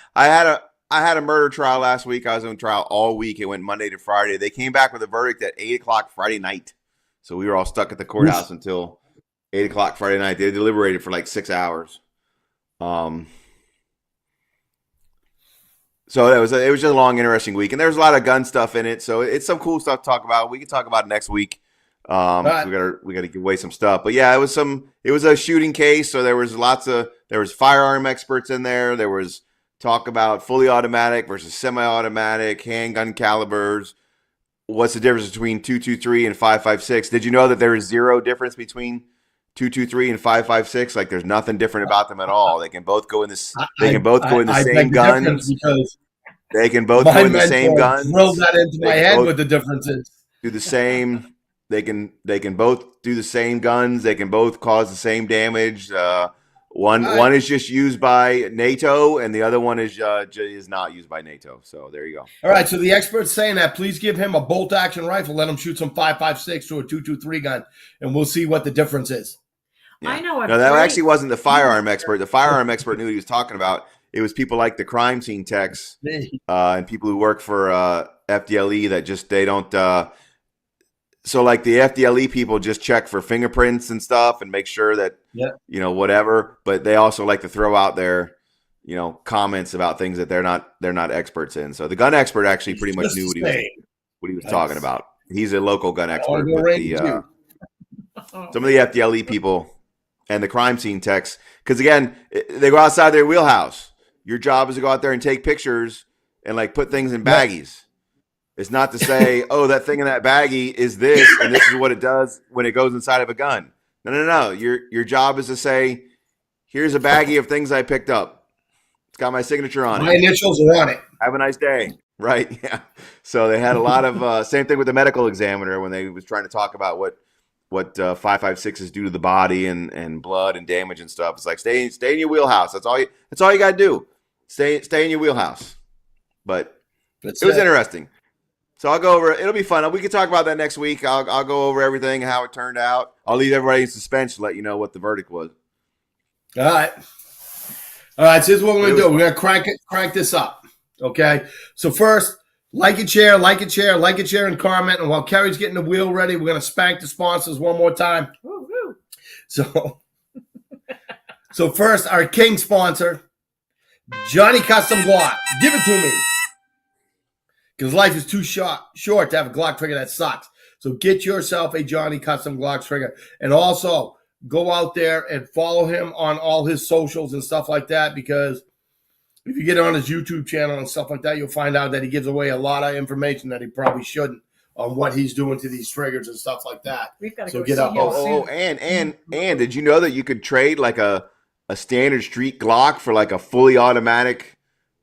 had a murder trial last week. I was on trial all week. It went Monday to Friday. They came back with a verdict at 8:00 Friday night. So we were all stuck at the courthouse until 8:00 Friday night. They deliberated for 6 hours. So it was just a long, interesting week, and there's a lot of gun stuff in it. So it's some cool stuff to talk about. We can talk about it next week. Right. We gotta give away some stuff. But yeah, it was a shooting case. So there was firearm experts in there. There was talk about fully automatic versus semi-automatic, handgun calibers. What's the difference between 223 and 5.56? Did you know that there is zero difference between 223 and 5.56? There's nothing different about them at all. They can both go in this. They can both go in the same guns. They can both go in the same guns. Drilled that into my head what the difference is. Do the same. They can both do the same guns. They can both cause the same damage. One is just used by NATO, and the other one is not used by NATO. So there you go. All right. So the expert's saying that please give him a bolt-action rifle. Let him shoot some 5.56 to a 223 gun, and we'll see what the difference is. Yeah. I know. No, that actually wasn't the firearm expert. The firearm expert knew what he was talking about. It was people like the crime scene techs and people who work for FDLE that they don't. So the FDLE people just check for fingerprints and stuff and make sure that, whatever. But they also like to throw out their, comments about things that they're not experts in. So the gun expert actually pretty much knew what he was talking about. He's a local gun expert. But some of the FDLE people and the crime scene techs, because again, they go outside their wheelhouse. Your job is to go out there and take pictures and put things in baggies. It's not to say, oh, that thing in that baggie is this, and this is what it does when it goes inside of a gun. No. Your job is to say, here's a baggie of things I picked up. It's got my signature on it. My initials are on it. Have a nice day. Right? Yeah. So they had a lot of same thing with the medical examiner when they was trying to talk about what what 5.56s do to the body and blood and damage and stuff. It's like stay in your wheelhouse. That's all you got to do. Stay in your wheelhouse. But it was interesting. So I'll go over. It'll be fun. We can talk about that next week. I'll go over everything, how it turned out. I'll leave everybody in suspense to let you know what the verdict was. All right. So here's what we're going to do. We're going to crank this up. Okay. So first, like and share, and comment. And while Kerry's getting the wheel ready, we're going to spank the sponsors one more time. Woo-hoo. So first, our king sponsor, Johnny Custom Glock. Give it to me. Because life is too short to have a Glock trigger that sucks. So get yourself a Johnny Custom Glock trigger. And also, go out there and follow him on all his socials and stuff like that, because if you get on his YouTube channel and stuff like that, you'll find out that he gives away a lot of information that he probably shouldn't on what he's doing to these triggers and stuff like that. We've got to So go get see up. him soon. And did you know that you could trade like a standard street Glock for like a fully automatic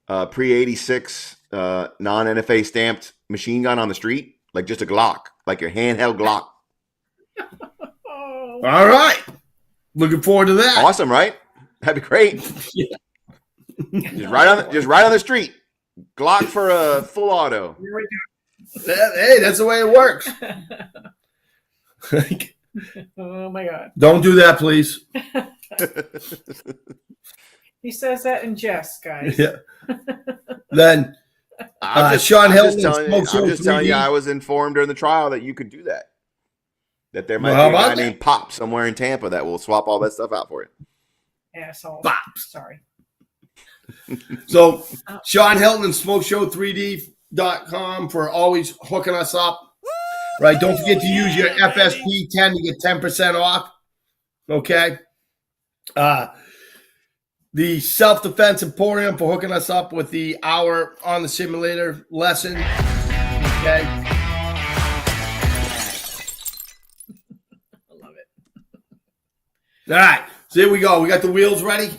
pre-86 non-NFA stamped machine gun on the street? Like just a Glock, like your handheld Glock. Oh. All right. Looking forward to that. Awesome, right? That'd be great. Yeah. Just right on the street. Glock for a full auto. Here we Hey, that's the way it works. go. Oh my God. Don't do that, please. He says that in jest, guys. Yeah. Then Sean Hilton. I'm just telling you, I was informed during the trial that you could do that. That there might be a guy named Pop somewhere in Tampa that will swap all that stuff out for you. Asshole. Pop. Sorry. So Sean Hilton and SmokeShow3D.com for always hooking us up. Right. Don't forget to use your FSP 10 to get 10% off. Okay. The Self-Defense Emporium for hooking us up with the hour on the simulator lesson. Okay. I love it. All right. So here we go. We got the wheels ready.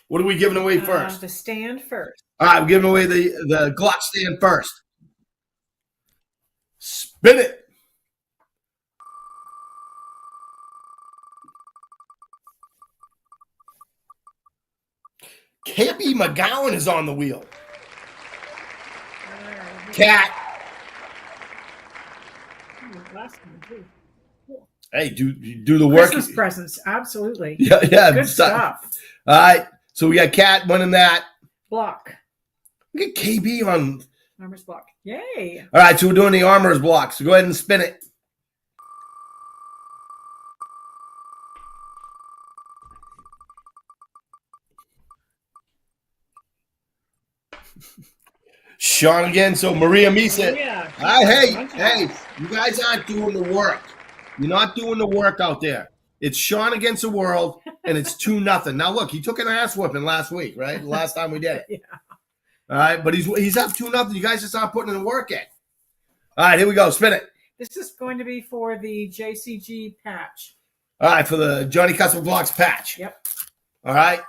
What are we giving away first? The stand first. All right. We're giving away the Glock stand first. Spin it. KB McGowan is on the wheel. Cat. Last one, too. Hey, do the work. Christmas presents, absolutely. Yeah. Good stuff. All right. So we got Cat winning that. Block. We got KB on. Armor's block. Yay. All right. So we're doing the armor's block. So go ahead and spin it. Sean again. So Maria Misa. Yeah. Hey, you guys aren't doing the work. You're not doing the work out there. It's Sean against the world, and it's 2-0. Now look, he took an ass whipping last week, right? The last time we did it. Yeah. All right, but he's up 2-0. You guys just aren't putting in the work in. All right, here we go. Spin it. This is going to be for the JCG patch. All right, for the Johnny Custom Blocks patch. Yep. All right.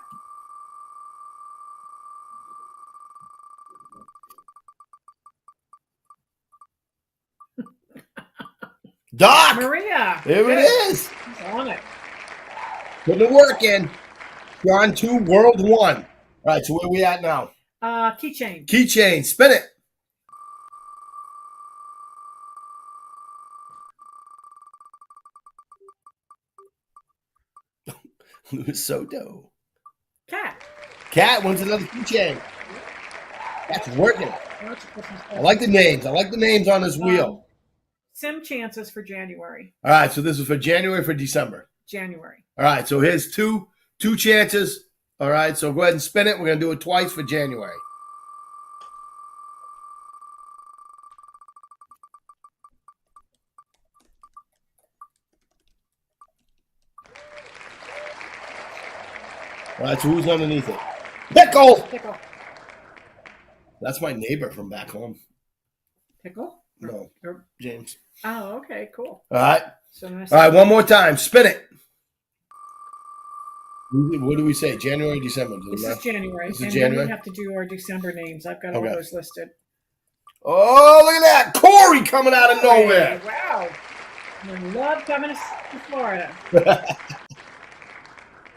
Doc. Maria. There Good. it is. He's on it. Putting the work in. John 2, World 1. All right, so where we at now? Keychain. Keychain. Spin it. Louis Soto. Cat wins another keychain. That's working. I like the names. I like the names on this wheel. Sim chances for January. All right, so this is for January, for December. January. All right, so here's two chances. All right, so go ahead and spin it. We're going to do it twice for January. All right, so who's underneath it? Pickle! Pickle. That's my neighbor from back home. Pickle? No, Or- James. Oh, okay, cool. All right. So nice. All right, one more time. Spin it. What do we say? January, December? This is January. This is and January? then we have to do our December names. I've got all Okay. those listed. Oh, look at that. Corey coming out of nowhere. Hey, wow. I love coming to Florida.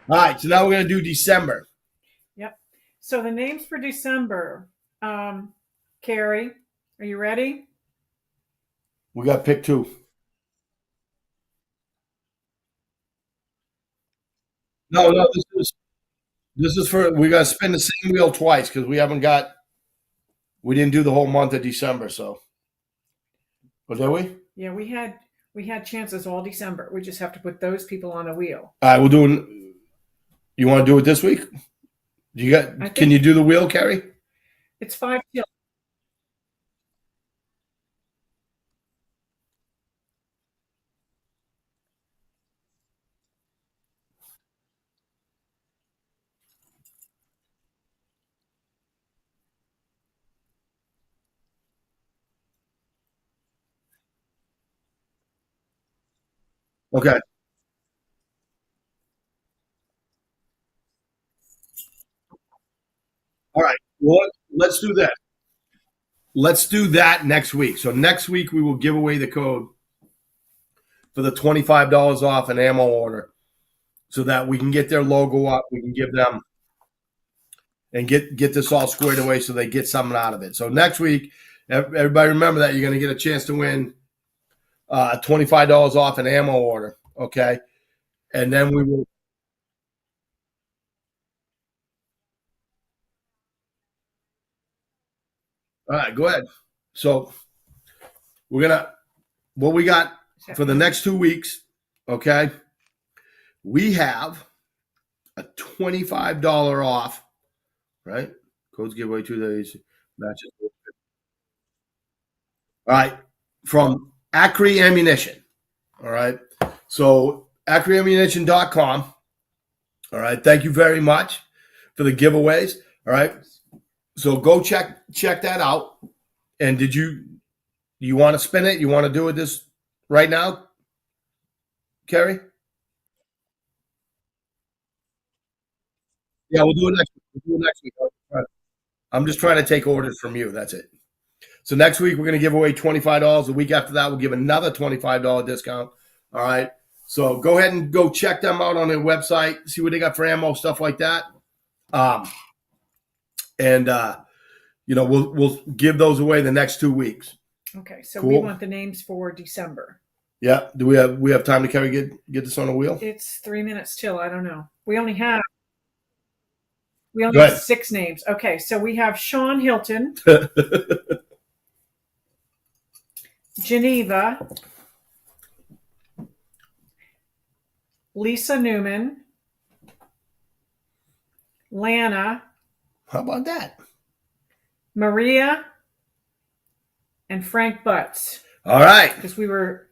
All right, so now we're going to do December. Yep. So the names for December. Carrie, are you ready? We got pick 2. No, this is for, we got to spin the same wheel twice because we didn't do the whole month of December. So, but did we? Yeah, we had chances all December. We just have to put those people on a wheel. All right, we'll do. You want to do it this week? Can you do the wheel, Carrie? It's 5 till. Okay. All right. Well, let's do that. Let's do that next week. So next week we will give away the code for the $25 off an ammo order, so that we can get their logo up. We can give them and get this all squared away so they get something out of it. So next week, everybody remember that you're going to get a chance to win $25 off an ammo order. Okay, and then we will. All right, go ahead. So we're gonna what we got for the next 2 weeks. Okay, we have a $25 off. Right, codes giveaway 2 days matches. All right, from Acre Ammunition. All right, so acreammunition.com. All right, thank you very much for the giveaways. All right, so go check that out. And did you want to spin it? You want to do it this right now, Kerry? Yeah, we'll do it next week. We'll do it next week. I'm just trying to take orders from you. That's it. So next week we're going to give away $25. The week after that we'll give another $25 discount. All right. So go ahead and go check them out on their website. See what they got for ammo, stuff like that. We'll give those away the next 2 weeks. Okay, so Cool. we want the names for December. Yeah. Do we have time to carry get this on a wheel? It's 3 minutes till. I don't know. We only have Go have ahead. 6 names. Okay, so we have Sean Hilton, Geneva, Lisa Newman, Lana, How about that? Maria, and Frank Butts. All right. Because we were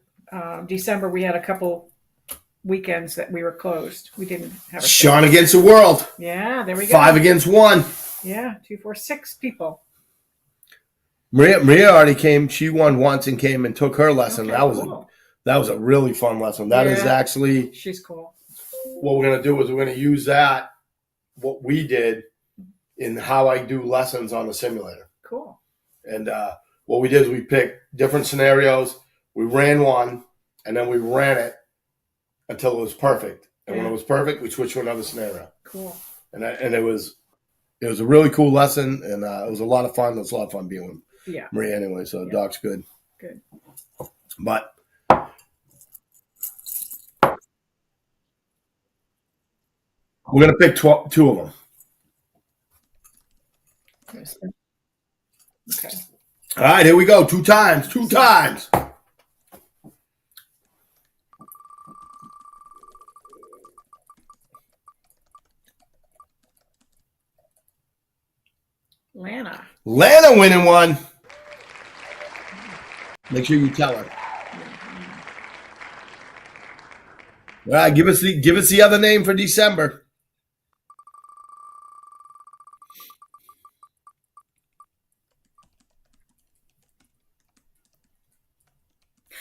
December, we had a couple weekends that we were closed. We didn't have a Sean against the world. Yeah, there we go. 5 against 1. Yeah, 2, 4, 6 people. Maria already came. She won once and came and took her lesson. Okay, That was a really fun lesson. That is Yeah. actually She's cool. what we're gonna do is we're gonna use that, what we did, in how I do lessons on the simulator. Cool. And what we did is we picked different scenarios. We ran one, and then we ran it until it was perfect. And when it was perfect, we switched to another scenario. Cool. And it was a really cool lesson, and it was a lot of fun. It was a lot of fun being with Yeah. Maria anyway. So Yeah. Doc's good. Good. But we're gonna pick 2 of them. Okay. All right, here we go. 2 times. 2 times. Lana. Lana winning one. Make sure you tell her. All right, give us the other name for December.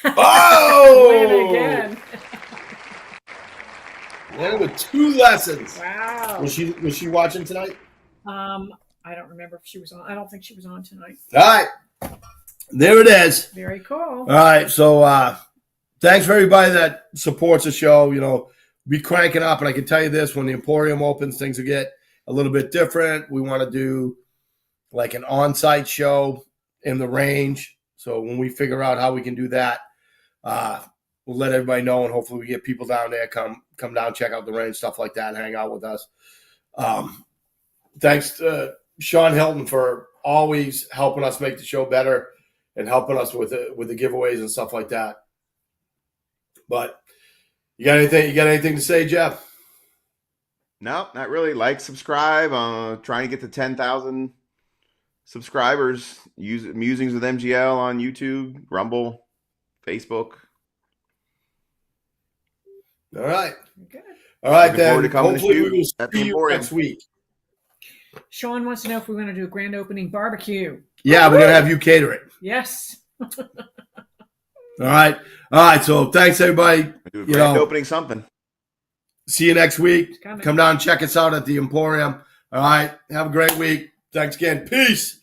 Oh! Lana again. Lana with 2 lessons. Wow. Was she watching tonight? I don't remember if she was on. I don't think she was on tonight. All right. There it is. Very cool. All right, so thanks for everybody that supports the show. You know, be cranking up, and I can tell you this: when the Emporium opens, things will get a little bit different. We want to do like an on-site show in the range. So when we figure out how we can do that, we'll let everybody know, and hopefully we get people down there, come down, check out the range, stuff like that, and hang out with us. Thanks to Sean Hilton for always helping us make the show better and helping us with the giveaways and stuff like that. But you got anything to say, Jeff? No, not really. Like, subscribe. Trying to get to 10,000 subscribers. Use Musings with MGL on YouTube, Rumble, Facebook. All right. Good. All right, Looking forward then. to coming to Hopefully shoot we will at the see you Emporium. next week. Sean wants to know if we're going to do a grand opening barbecue. Yeah, we're gonna have you cater it. Yes. All right. So thanks, everybody. Do a You grand know, opening something. See you next week. Coming. Come down and check us out at the Emporium. All right. Have a great week. Thanks again. Peace.